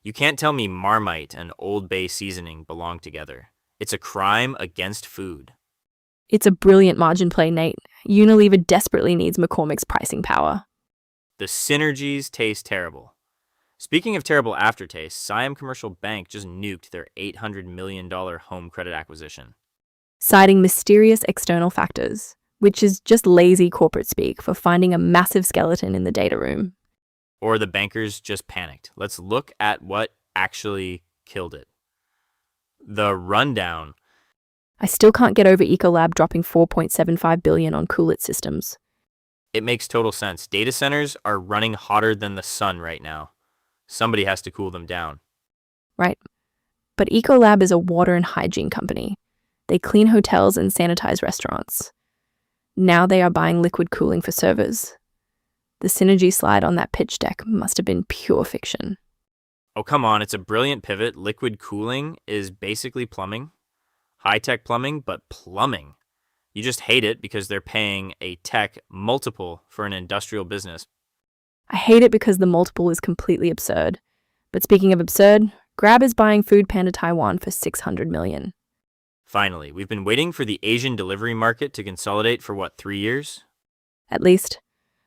You can't tell me Marmite and Old Bay seasoning belong together. It's a crime against food. It's a brilliant margin play, Nate. Unilever desperately needs McCormick's pricing power. The synergies taste terrible. Speaking of terrible aftertaste, Siam Commercial Bank just nuked their $800 million home credit acquisition. Citing mysterious external factors, which is just lazy corporate speak for finding a massive skeleton in the data room. Or the bankers just panicked. Let's look at what actually killed it. The rundown. I still can't get over Ecolab dropping $4.75 billion on CoolIT Systems. It makes total sense. Data centers are running hotter than the sun right now. Somebody has to cool them down. Right. But Ecolab is a water and hygiene company. They clean hotels and sanitize restaurants. Now they are buying liquid cooling for servers. The synergy slide on that pitch deck must have been pure fiction. Oh, come on. It's a brilliant pivot. Liquid cooling is basically plumbing. High-tech plumbing, but plumbing. You just hate it because they're paying a tech multiple for an industrial business. I hate it because the multiple is completely absurd. But speaking of absurd, Grab is buying foodpanda Taiwan for $600 million. Finally, we've been waiting for the Asian delivery market to consolidate for, 3 years? At least.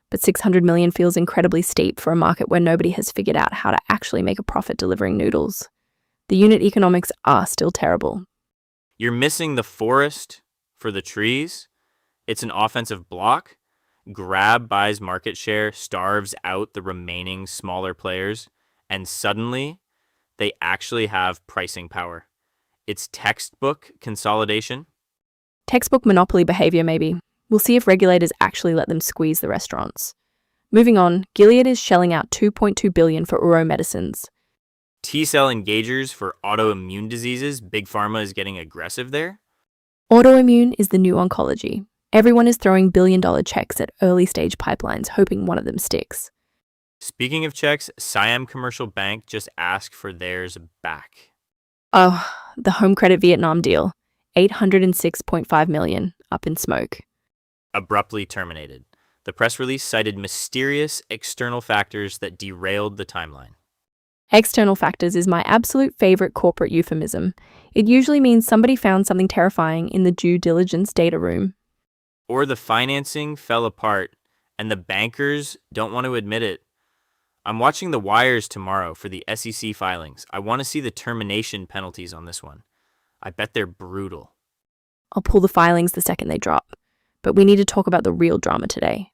But $600 million feels incredibly steep for a market where nobody has figured out how to actually make a profit delivering noodles. The unit economics are still terrible. You're missing the forest for the trees. It's an offensive block. Grab buys market share, starves out the remaining smaller players, and suddenly they actually have pricing power. It's textbook consolidation. Textbook monopoly behavior, maybe. We'll see if regulators actually let them squeeze the restaurants. Moving on, Gilead is shelling out $2.2 billion for Uro medicines. T-cell engagers for autoimmune diseases. Big Pharma is getting aggressive there. Autoimmune is the new oncology. Everyone is throwing billion-dollar checks at early-stage pipelines, hoping one of them sticks. Speaking of checks, Siam Commercial Bank just asked for theirs back. Oh, the home credit Vietnam deal. $806.5 million, up in smoke. Abruptly terminated. The press release cited mysterious external factors that derailed the timeline. External factors is my absolute favorite corporate euphemism. It usually means somebody found something terrifying in the due diligence data room. Or the financing fell apart and the bankers don't want to admit it. I'm watching the wires tomorrow for the SEC filings. I want to see the termination penalties on this one. I bet they're brutal. I'll pull the filings the second they drop. But we need to talk about the real drama today.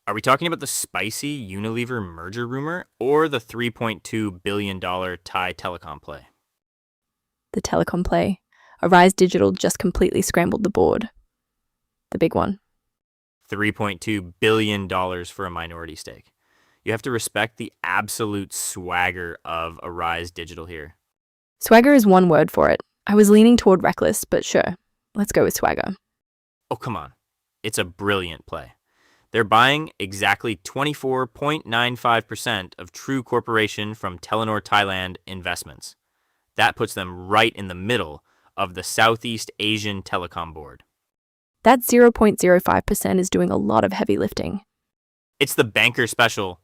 Are we talking about the spicy Unilever merger rumor or the $3.2 billion Thai Telecom play? The Telecom play. Arise Digital just completely scrambled the board. The big one. $3.2 billion for a minority stake. You have to respect the absolute swagger of Arise Digital here. Swagger is one word for it. I was leaning toward reckless, but sure. Let's go with swagger. Oh, come on. It's a brilliant play. They're buying exactly 24.95% of True Corporation from Telenor Thailand Investments. That puts them right in the middle of the Southeast Asian Telecom board. That 0.05% is doing a lot of heavy lifting. It's the banker special.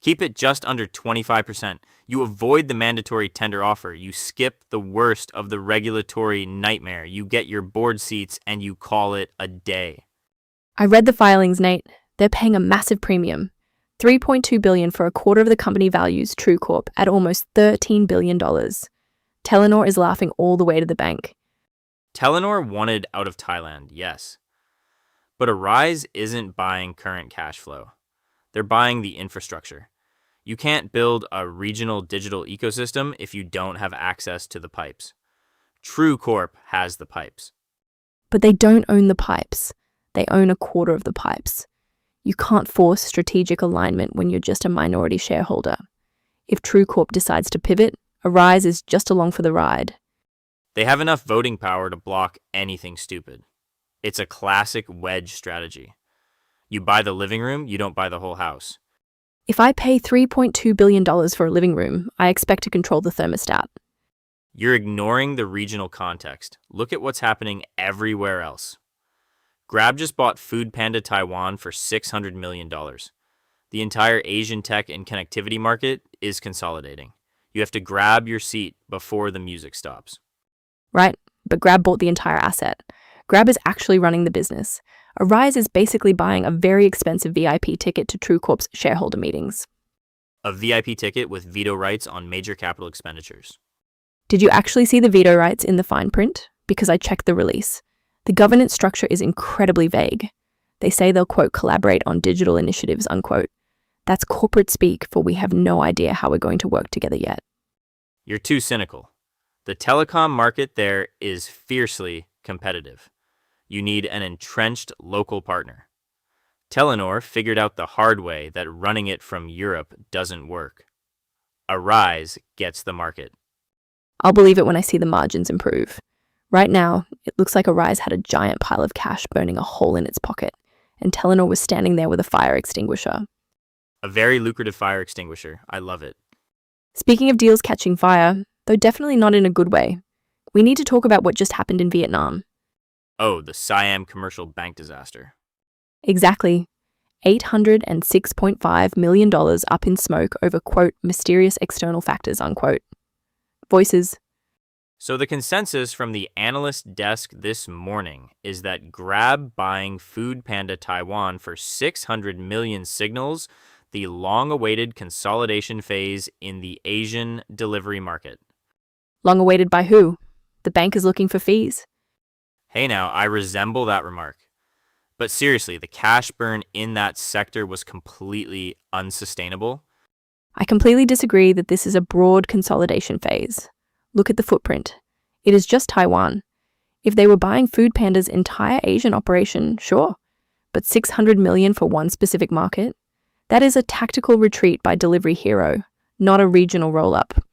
Keep it just under 25%. You avoid the mandatory tender offer. You skip the worst of the regulatory nightmare. You get your board seats and you call it a day. I read the filings, Nate. They're paying a massive premium. $3.2 billion for a quarter of the company values True Corp at almost $13 billion. Telenor is laughing all the way to the bank. Telenor wanted out of Thailand, yes. But Arise isn't buying current cash flow. They're buying the infrastructure. You can't build a regional digital ecosystem if you don't have access to the pipes. True Corp has the pipes. But they don't own the pipes. They own a quarter of the pipes. You can't force strategic alignment when you're just a minority shareholder. If True Corp decides to pivot, Arise is just along for the ride. They have enough voting power to block anything stupid. It's a classic wedge strategy. You buy the living room, you don't buy the whole house. If I pay $3.2 billion for a living room, I expect to control the thermostat. You're ignoring the regional context. Look at what's happening everywhere else. Grab just bought foodpanda Taiwan for $600 million. The entire Asian tech and connectivity market is consolidating. You have to grab your seat before the music stops. Right, but Grab bought the entire asset. Grab is actually running the business. Arise is basically buying a very expensive VIP ticket to TrueCorp's shareholder meetings. A VIP ticket with veto rights on major capital expenditures. Did you actually see the veto rights in the fine print? Because I checked the release. The governance structure is incredibly vague. They say they'll, quote, collaborate on digital initiatives, unquote. That's corporate speak, for we have no idea how we're going to work together yet. You're too cynical. The telecom market there is fiercely competitive. You need an entrenched local partner. Telenor figured out the hard way that running it from Europe doesn't work. Arise gets the market. I'll believe it when I see the margins improve. Right now, it looks like Arise had a giant pile of cash burning a hole in its pocket, and Telenor was standing there with a fire extinguisher. A very lucrative fire extinguisher. I love it. Speaking of deals catching fire, though definitely not in a good way, we need to talk about what just happened in Vietnam. Oh, the Siam commercial bank disaster. Exactly. $806.5 million up in smoke over, quote, mysterious external factors, unquote. Voices. So the consensus from the analyst desk this morning is that Grab buying foodpanda Taiwan for $600 million signals the long-awaited consolidation phase in the Asian delivery market. Long awaited by who? The bank is looking for fees. Hey now, I resemble that remark. But seriously, the cash burn in that sector was completely unsustainable. I completely disagree that this is a broad consolidation phase. Look at the footprint. It is just Taiwan. If they were buying foodpanda's entire Asian operation, sure. But $600 million for one specific market? That is a tactical retreat by Delivery Hero, not a regional roll-up.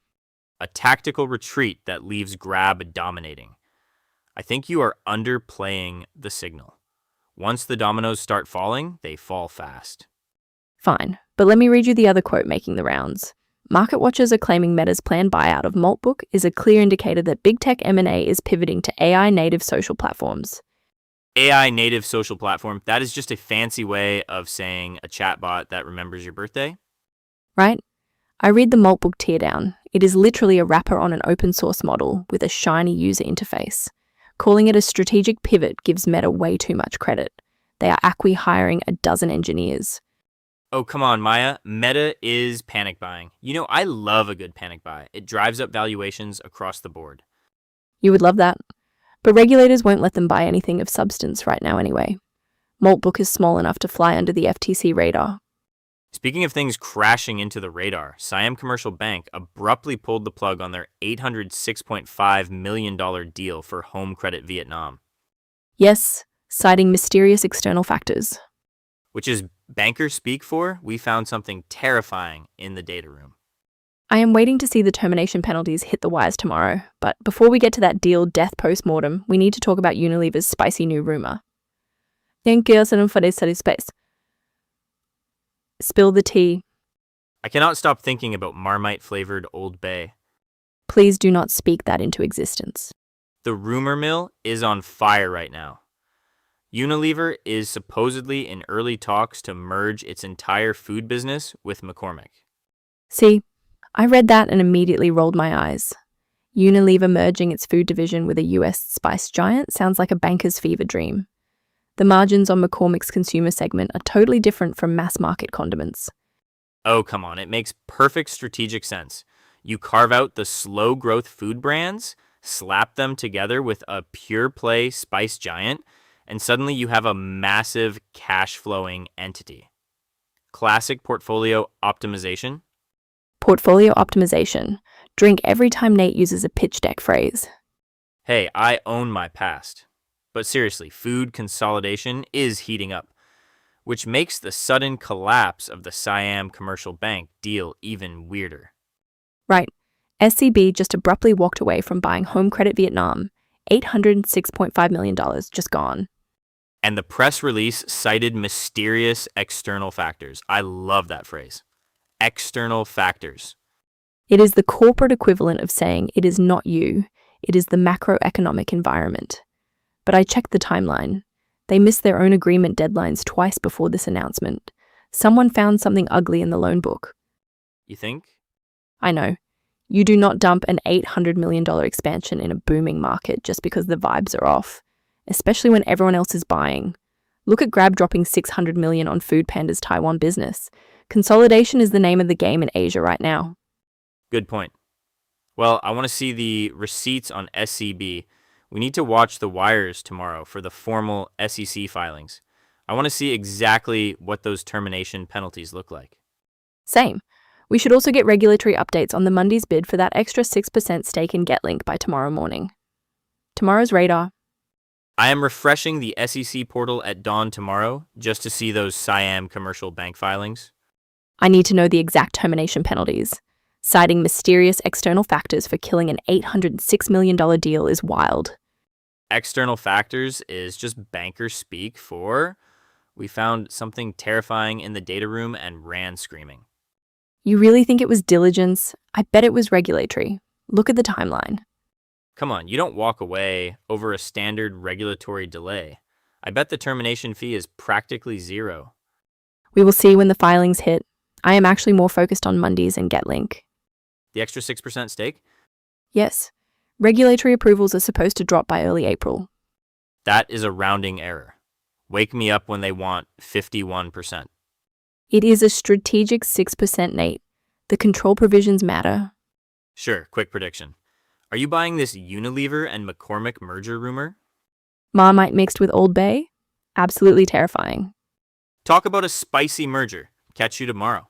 A tactical retreat that leaves Grab dominating. I think you are underplaying the signal. Once the dominoes start falling, they fall fast. Fine, but let me read you the other quote making the rounds. Market watchers are claiming Meta's planned buyout of Maltbook is a clear indicator that big tech M&A is pivoting to AI-native social platforms. AI native social platform, that is just a fancy way of saying a chatbot that remembers your birthday. Right? I read the Maltbook teardown. It is literally a wrapper on an open source model with a shiny user interface. Calling it a strategic pivot gives Meta way too much credit. They are hiring a dozen engineers. Oh, come on, Maya. Meta is panic buying. You know, I love a good panic buy. It drives up valuations across the board. You would love that. But regulators won't let them buy anything of substance right now anyway. Maltbook is small enough to fly under the FTC radar. Speaking of things crashing into the radar, Siam Commercial Bank abruptly pulled the plug on their $806.5 million deal for Home Credit Vietnam. Yes, citing mysterious external factors. Which is bankers speak for, we found something terrifying in the data room. I am waiting to see the termination penalties hit the wires tomorrow, but before we get to that deal death post-mortem, we need to talk about Unilever's spicy new rumor. Spill the tea. I cannot stop thinking about Marmite-flavored Old Bay. Please do not speak that into existence. The rumor mill is on fire right now. Unilever is supposedly in early talks to merge its entire food business with McCormick. See, I read that and immediately rolled my eyes. Unilever merging its food division with a US spice giant sounds like a banker's fever dream. The margins on McCormick's consumer segment are totally different from mass market condiments. Oh, come on. It makes perfect strategic sense. You carve out the slow growth food brands, slap them together with a pure play spice giant, and suddenly you have a massive cash flowing entity. Classic portfolio optimization. Portfolio optimization. Drink every time Nate uses a pitch deck phrase. Hey, I own my past. But seriously, food consolidation is heating up, which makes the sudden collapse of the Siam Commercial Bank deal even weirder. Right. SCB just abruptly walked away from buying Home Credit Vietnam. $806.5 million just gone. And the press release cited mysterious external factors. I love that phrase. External factors. It is the corporate equivalent of saying it is not you, it is the macroeconomic environment. But I checked the timeline. They missed their own agreement deadlines twice before this announcement. Someone found something ugly in the loan book. You think? I know. You do not dump an $800 million expansion in a booming market just because the vibes are off, especially when everyone else is buying. Look at Grab dropping $600 million on foodpanda's Taiwan business. Consolidation is the name of the game in Asia right now. Good point. Well, I want to see the receipts on SCB. We need to watch the wires tomorrow for the formal SEC filings. I want to see exactly what those termination penalties look like. Same. We should also get regulatory updates on the Monday's bid for that extra 6% stake in GetLink by tomorrow morning. Tomorrow's radar. I am refreshing the SEC portal at dawn tomorrow just to see those Siam commercial bank filings. I need to know the exact termination penalties. Citing mysterious external factors for killing an $806 million deal is wild. External factors is just banker speak for we found something terrifying in the data room and ran screaming. You really think it was diligence? I bet it was regulatory. Look at the timeline. Come on, you don't walk away over a standard regulatory delay. I bet the termination fee is practically zero. We will see when the filings hit. I am actually more focused on Mondays and GetLink. The extra 6% stake? Yes, regulatory approvals are supposed to drop by early April. That is a rounding error. Wake me up when they want 51%. It is a strategic 6%, Nate. The control provisions matter. Sure, quick prediction. Are you buying this Unilever and McCormick merger rumor? Marmite mixed with Old Bay? Absolutely terrifying. Talk about a spicy merger. Catch you tomorrow.